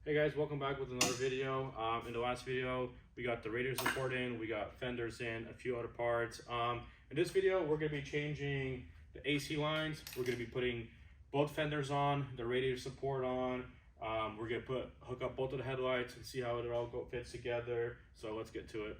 Hey guys, welcome back with another video. In the last video, we got the radiator support in, we got fenders in, a few other parts. In this video, we're going to be changing the AC lines. We're going to be putting both fenders on, the radiator support on. We're going to hook up both of the headlights and see how it all fits together. So let's get to it.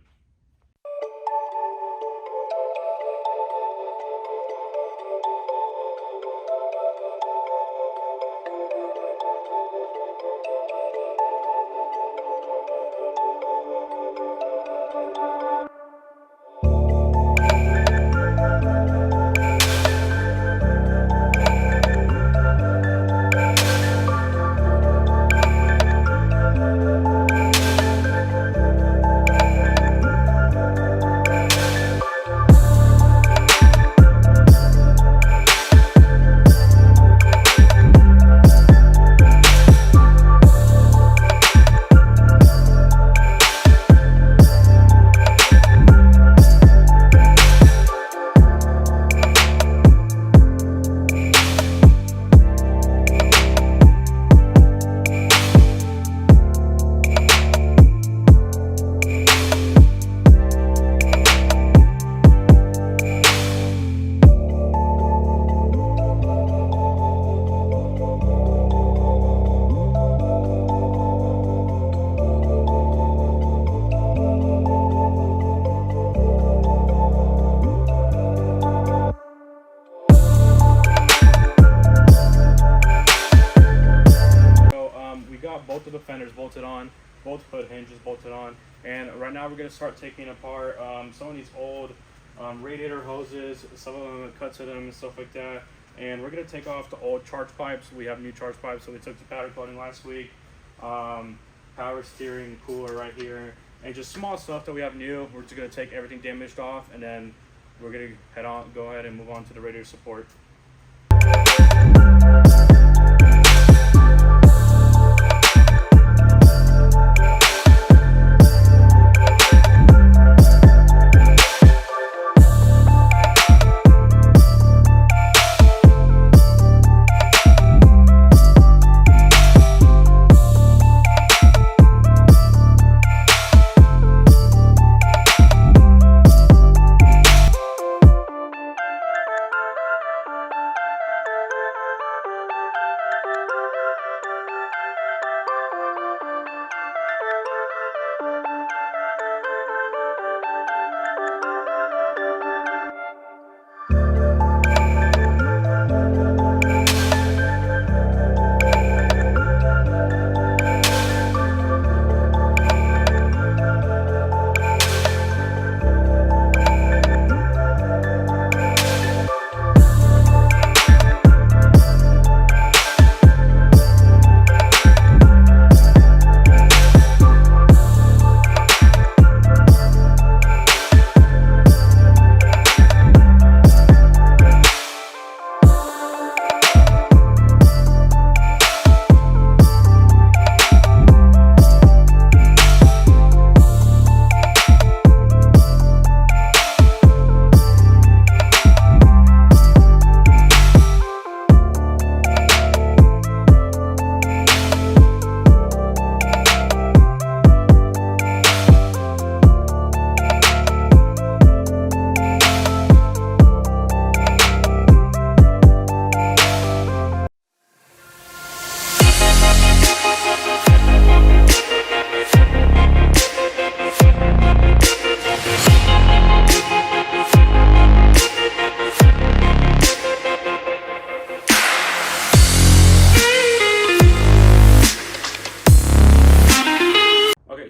Both of the fenders bolted on, both hood hinges bolted on, and right now we're going to start taking apart some of these old radiator hoses. Some of them have cuts in them and stuff like that, and we're going to take off the old charge pipes. We have new charge pipes, so we took the powder coating last week, power steering cooler right here, and just small stuff that we have new. We're just going to take everything damaged off, and then we're going to go ahead and move on to the radiator support.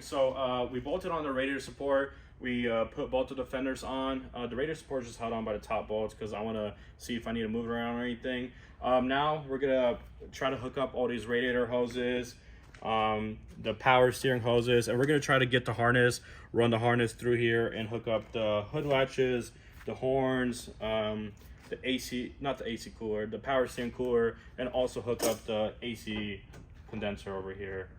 So we bolted on the radiator support. We put both of the fenders on. The radiator support is just held on by the top bolts because I want to see if I need to move it around or anything. Now we're gonna try to hook up all these radiator hoses, the power steering hoses, and we're gonna try to get the harness, run the harness through here and hook up the hood latches, the horns, the AC, not the AC cooler, the power steering cooler, and also hook up the AC condenser over here.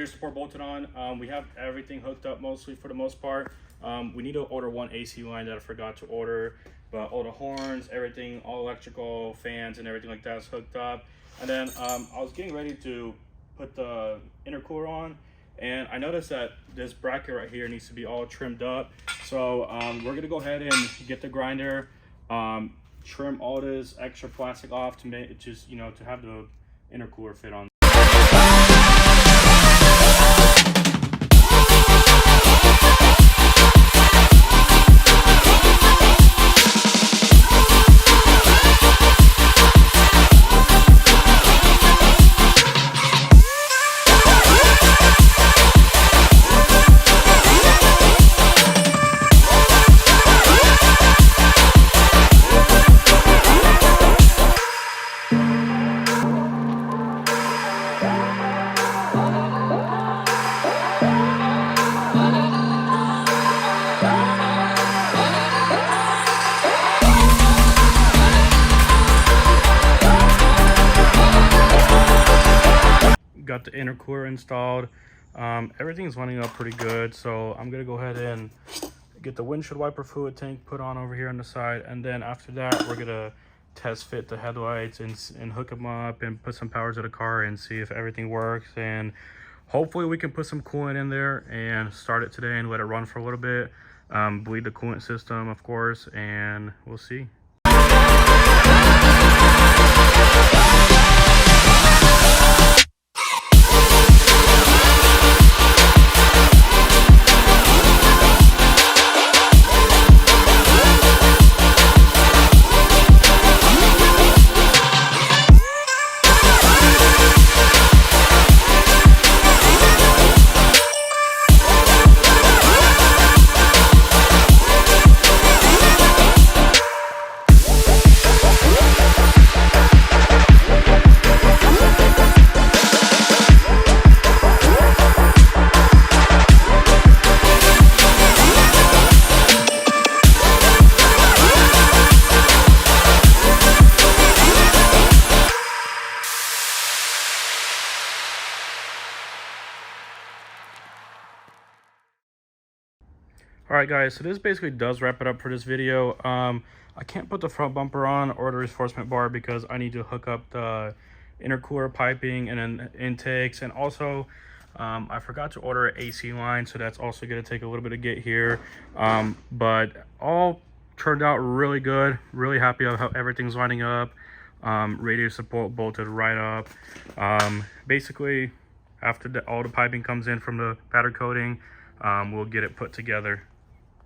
radiator support bolted on. We have everything hooked up mostly for the most part. We need to order one AC line that I forgot to order, but all the horns, everything, all electrical, fans and everything like that is hooked up. And then I was getting ready to put the intercooler on, and I noticed that this bracket right here needs to be all trimmed up. So we're gonna go ahead and get the grinder, trim all this extra plastic off to make it just, you know, to have the intercooler fit on. Got the intercooler installed. Everything's running up pretty good, so I'm gonna go ahead and get the windshield wiper fluid tank put on over here on the side, and then after that we're gonna test fit the headlights and hook them up and put some power to the car and see if everything works, and hopefully we can put some coolant in there and start it today and let it run for a little bit, bleed the coolant system of course, and we'll see. All right guys, so this basically does wrap it up for this video. I can't put the front bumper on or the reinforcement bar because I need to hook up the intercooler piping and then intakes, and also I forgot to order an AC line, so that's also going to take a little bit to get here, but all turned out really good. Really happy of how everything's lining up. Radiator support bolted right up. Basically after all the piping comes in from the powder coating, we'll get it put together.